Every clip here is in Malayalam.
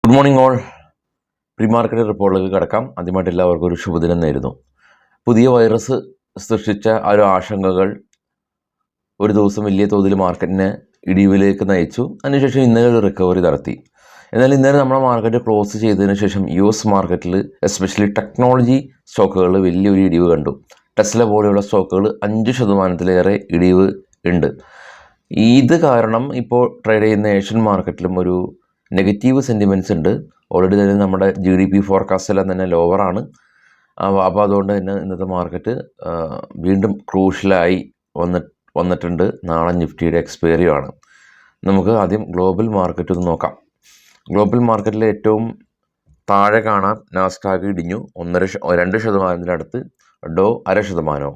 Good morning all. Pre market റിപ്പോർട്ടിലേക്ക് കടക്കാം. ആദ്യമായിട്ട് എല്ലാവർക്കും ഒരു ശുഭദിനം നേരുന്നു. പുതിയ വൈറസ് സൃഷ്ടിച്ച ആ ഒരു ആശങ്കകൾ ഒരു ദിവസം വലിയ തോതിൽ മാർക്കറ്റിനെ ഇടിവിലേക്ക് നയിച്ചു. അതിനുശേഷം ഇന്നലെ ഒരു റിക്കവറി നടത്തി. എന്നാൽ ഇന്നലെ നമ്മുടെ മാർക്കറ്റ് ക്ലോസ് ചെയ്തതിന് ശേഷം US മാർക്കറ്റിൽ എസ്പെഷ്യലി ടെക്നോളജി സ്റ്റോക്കുകൾ വലിയൊരു ഇടിവ് കണ്ടു. ടെസ്ല പോലെയുള്ള സ്റ്റോക്കുകൾ 5% ഇടിവ് ഉണ്ട്. ഇത് കാരണം ഇപ്പോൾ ട്രേഡ് ചെയ്യുന്ന ഏഷ്യൻ മാർക്കറ്റിലും ഒരു നെഗറ്റീവ് സെൻറ്റിമെൻറ്റ്സ് ഉണ്ട്. ഓൾറെഡി തന്നെ നമ്മുടെ GDP ഫോർകാസ്റ്റ് എല്ലാം തന്നെ ലോവറാണ്. അപ്പോൾ അതുകൊണ്ട് തന്നെ ഇന്നത്തെ മാർക്കറ്റ് വീണ്ടും ക്രൂഷ്യലായി വന്നിട്ടുണ്ട്. നാളെ നിഫ്റ്റിയുടെ എക്സ്പയറിയാണ്. നമുക്ക് ആദ്യം ഗ്ലോബൽ മാർക്കറ്റ് ഒന്ന് നോക്കാം. ഗ്ലോബൽ മാർക്കറ്റിൽ ഏറ്റവും താഴെ കാണാം നാസ്ഡാക്ക് ഇടിഞ്ഞു 2%, ഡോ 0.5%.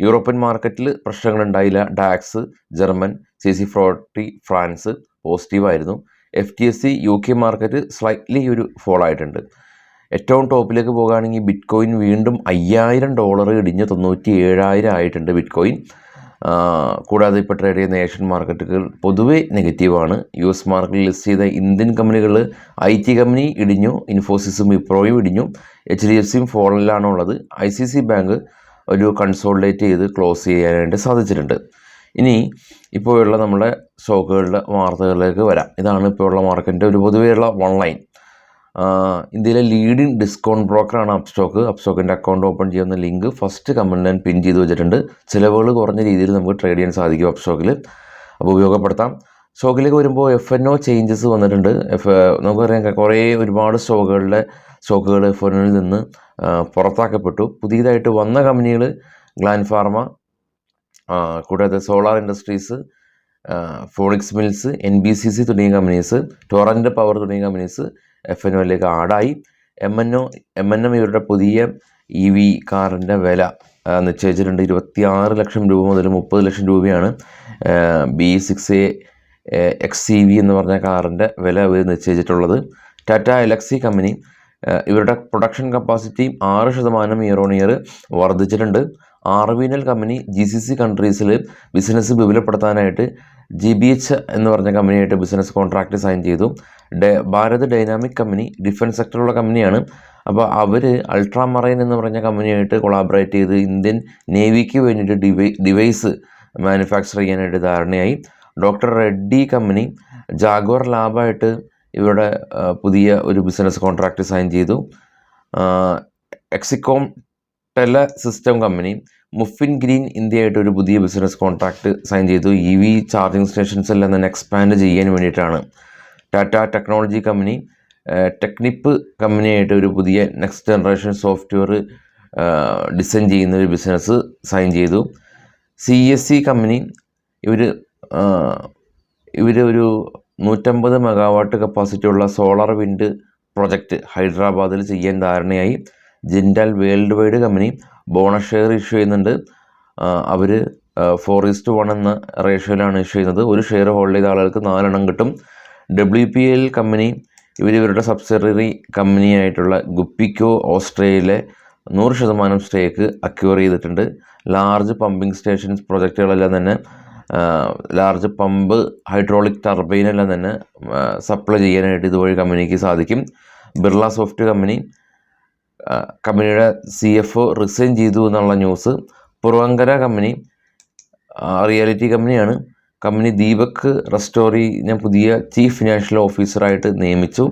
യൂറോപ്യൻ മാർക്കറ്റിൽ പ്രശ്നങ്ങളുണ്ടായില്ല. ഡാക്സ്, ജർമ്മൻ, CAC 40 ഫ്രാൻസ് പോസിറ്റീവായിരുന്നു. FTSE UK മാർക്കറ്റ് സ്ലൈറ്റ്ലി ഒരു ഫോൾ ആയിട്ടുണ്ട്. ഏറ്റവും ടോപ്പിലേക്ക് പോകുകയാണെങ്കിൽ ബിറ്റ് കോയിൻ വീണ്ടും $5,000 ഇടിഞ്ഞ് 97,000 ആയിട്ടുണ്ട് ബിറ്റ് കോയിൻ. കൂടാതെ ഇപ്പോൾ ട്രേഡ് ചെയ്യുന്ന ഏഷ്യൻ മാർക്കറ്റുകൾ പൊതുവെ നെഗറ്റീവാണ്. US മാർക്കറ്റിൽ ലിസ്റ്റ് ചെയ്ത ഇന്ത്യൻ കമ്പനികൾ IT കമ്പനി ഇടിഞ്ഞു, ഇൻഫോസിസും വിപ്രോയും ഇടിഞ്ഞു. HDFCയും ഫോളിലാണുള്ളത്. ICICI ബാങ്ക് ഒരു കൺസോളിഡേറ്റ് ചെയ്ത് ക്ലോസ് ചെയ്യാനായിട്ട് സാധിച്ചിട്ടുണ്ട്. ഇനി ഇപ്പോഴുള്ള നമ്മുടെ സ്റ്റോക്കുകളുടെ വാർത്തകളിലേക്ക് വരാം. ഇതാണ് ഇപ്പോഴുള്ള മാർക്കറ്റിൻ്റെ ഒരു പൊതുവെയുള്ള ഓൺലൈൻ. ഇന്ത്യയിലെ ലീഡിംഗ് ഡിസ്കൗണ്ട് ബ്രോക്കറാണ് അപ്സ്റ്റോക്ക്. അപ്സ്റ്റോക്കിൻ്റെ അക്കൗണ്ട് ഓപ്പൺ ചെയ്യുന്ന ലിങ്ക് ഫസ്റ്റ് കമൻറ്റ് ഞാൻ പിൻ ചെയ്ത് വെച്ചിട്ടുണ്ട്. ചിലവുകൾ കുറഞ്ഞ രീതിയിൽ നമുക്ക് ട്രേഡ് ചെയ്യാൻ സാധിക്കും അപ്സ്റ്റോക്കിൽ. അപ്പോൾ ഉപയോഗപ്പെടുത്താം. സ്റ്റോക്കിലേക്ക് വരുമ്പോൾ FNO ചേഞ്ചസ് വന്നിട്ടുണ്ട്. നമുക്കറിയാം ഒരുപാട് സ്റ്റോക്കുകൾ FNOയിൽ നിന്ന് പുറത്താക്കപ്പെട്ടു. പുതിയതായിട്ട് വന്ന കമ്പനികൾ ഗ്ലാൻ ഫാർമ, കൂടാതെ Solar Industries, Phoenix Mills, NBCC തുടങ്ങിയ കമ്പനീസ്, ടൊറൻ്റ് പവർ തുടങ്ങിയ കമ്പനീസ് FNOയിലേക്ക് ആഡായി. M&M ഇവരുടെ പുതിയ EV കാറിൻ്റെ വില നിശ്ചയിച്ചിട്ടുണ്ട്. 26 ലക്ഷം രൂപ മുതൽ 30 ലക്ഷം രൂപയാണ് B6A XEV എന്ന് പറഞ്ഞ കാറിൻ്റെ വില അവർ നിശ്ചയിച്ചിട്ടുള്ളത്. ടാറ്റ എലക്സി കമ്പനി ഇവരുടെ production capacity 6% year on year വർദ്ധിച്ചിട്ടുണ്ട്. RVNL കമ്പനി GCC കൺട്രീസിൽ ബിസിനസ് വിപുലപ്പെടുത്താനായിട്ട് GBH എന്ന് പറഞ്ഞ കമ്പനിയായിട്ട് ബിസിനസ് കോൺട്രാക്റ്റ് സൈൻ ചെയ്തു. ഭാരത് ഡൈനാമിക് കമ്പനി ഡിഫൻസ് സെക്ടറുള്ള കമ്പനിയാണ്. അപ്പോൾ അവർ അൾട്രാമറൈൻ എന്ന് പറഞ്ഞ കമ്പനിയായിട്ട് കൊളാബറേറ്റ് ചെയ്ത് ഇന്ത്യൻ നേവിക്ക് വേണ്ടിയിട്ട് ഡിവൈസ് മാനുഫാക്ചർ ചെയ്യാനായിട്ട് ധാരണയായി. ഡോക്ടർ റെഡ്ഡി കമ്പനി ജാഗ്വർ ലാബായിട്ട് ഇവരുടെ പുതിയ ഒരു ബിസിനസ് കോൺട്രാക്റ്റ് സൈൻ ചെയ്തു. എക്സിക്കോം ടെല സിസ്റ്റം കമ്പനി മുഫിൻ ഗ്രീൻ ഇന്ത്യയായിട്ട് ഒരു പുതിയ ബിസിനസ് കോൺട്രാക്റ്റ് സൈൻ ചെയ്തു. EV ചാർജിങ് സ്റ്റേഷൻസ് എല്ലാം തന്നെ എക്സ്പാൻഡ് ചെയ്യാൻ വേണ്ടിയിട്ടാണ്. ടാറ്റ ടെക്നോളജി കമ്പനി ടെക്നിപ്പ് കമ്പനിയായിട്ട് ഒരു പുതിയ നെക്സ്റ്റ് ജനറേഷൻ സോഫ്റ്റ്വെയർ ഡിസൈൻ ചെയ്യുന്ന ഒരു ബിസിനസ് സൈൻ ചെയ്തു. CSE കമ്പനി ഇവർ ഒരു 150 മെഗാവാട്ട് കപ്പാസിറ്റി ഉള്ള സോളാർ വിൻഡ് പ്രൊജക്റ്റ് ഹൈദരാബാദിൽ ചെയ്യാൻ ധാരണയായി. Jindal world wide company bonus share issue ചെയ്യുന്നുണ്ട്. അവർ 4:1 എന്ന റേഷ്യോയിലാണ് ഇഷ്യൂ ചെയ്യുന്നത്. ഒരു ഷെയർ ഹോൾഡ് ചെയ്ത ആളുകൾക്ക് 4 കിട്ടും. WPL കമ്പനി ഇവരുടെ സബ്സിഡറി കമ്പനിയായിട്ടുള്ള ഗുപ്പിക്കോ ഓസ്ട്രേലിയയിലെ 100% സ്റ്റേക്ക് അക്വയർ ചെയ്തിട്ടുണ്ട്. ലാർജ് പമ്പിംഗ് സ്റ്റേഷൻസ് പ്രൊജക്റ്റുകളെല്ലാം തന്നെ ലാർജ് പമ്പ് ഹൈഡ്രോളിക് ടർബൈനെല്ലാം തന്നെ സപ്ലൈ ചെയ്യാനായിട്ട് ഇതുവഴി കമ്പനിക്ക് സാധിക്കും. ബിർള സോഫ്റ്റ് കമ്പനിയുടെ CFO റിസൈൻ ചെയ്തു എന്നുള്ള ന്യൂസ്. പുറവങ്കര കമ്പനി റിയാലിറ്റി കമ്പനിയാണ്. കമ്പനി ദീപക് റെസ്റ്റോറിനെ പുതിയ ചീഫ് ഫിനാൻഷ്യൽ ഓഫീസറായിട്ട് നിയമിച്ചു.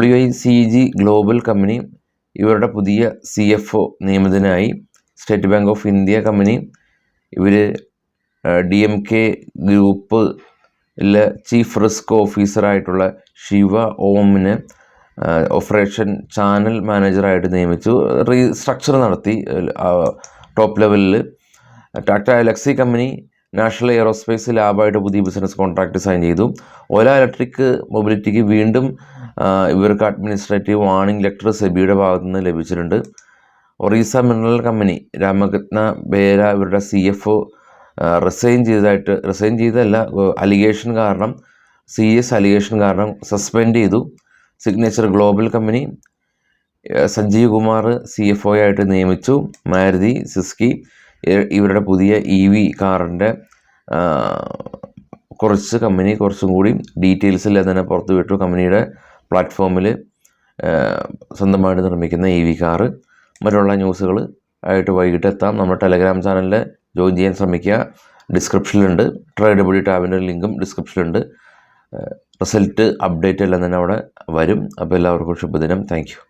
WICG ഗ്ലോബൽ കമ്പനി ഇവരുടെ പുതിയ CFO നിയമിതനായി. State Bank of India company ഇവർ DMK ഗ്രൂപ്പിലെ ചീഫ് റിസ്ക് ഓഫീസറായിട്ടുള്ള ശിവ ഓമിനെ ഓപ്പറേഷൻ ചാനൽ മാനേജറായിട്ട് നിയമിച്ചു. റീസ്ട്രക്ചർ നടത്തി ടോപ്പ് ലെവലിൽ. Tata Elxsi company national aerospace ലാബായിട്ട് പുതിയ ബിസിനസ് കോൺട്രാക്റ്റ് സൈൻ ചെയ്തു. ഓല ഇലക്ട്രിക് മൊബിലിറ്റിക്ക് വീണ്ടും ഇവർക്ക് അഡ്മിനിസ്ട്രേറ്റീവ് വാർണിംഗ് ലെറ്റർ സെബിയുടെ ഭാഗത്തു നിന്ന് ലഭിച്ചിട്ടുണ്ട്. ഒറീസ മിനറൽ കമ്പനി രാമകൃഷ്ണ ബേര ഇവരുടെ CFO റിസൈൻ ചെയ്തതല്ല, അലിഗേഷൻ കാരണം സീരിയസ് അലിഗേഷൻ കാരണം സസ്പെൻഡ് ചെയ്തു. Signature Global company Sanjeev Kumar CFO ആയിട്ട് നിയമിച്ചു. മാരുതി സുസുക്കി ഇവരുടെ പുതിയ EV കാറിൻ്റെ കുറച്ചും കൂടി ഡീറ്റെയിൽസിൽ തന്നെ പുറത്തുവിട്ടു. കമ്പനിയുടെ പ്ലാറ്റ്ഫോമിൽ സ്വന്തമായിട്ട് നിർമ്മിക്കുന്ന EV കാറ് മറ്റുള്ള ന്യൂസുകൾ ആയിട്ട് വൈകിട്ട് എത്താം. നമ്മുടെ ടെലഗ്രാം ചാനലിൽ ജോയിൻ ചെയ്യാൻ ശ്രമിക്കുക. ഡിസ്ക്രിപ്ഷനിലുണ്ട്. TradeW ടാബിൻ്റെ ലിങ്കും ഡിസ്ക്രിപ്ഷനിലുണ്ട്. റിസൾട്ട് അപ്ഡേറ്റ് എല്ലാം തന്നെ അവിടെ വരും. അപ്പോൾ എല്ലാവർക്കും ശുഭദിനം. Thank you.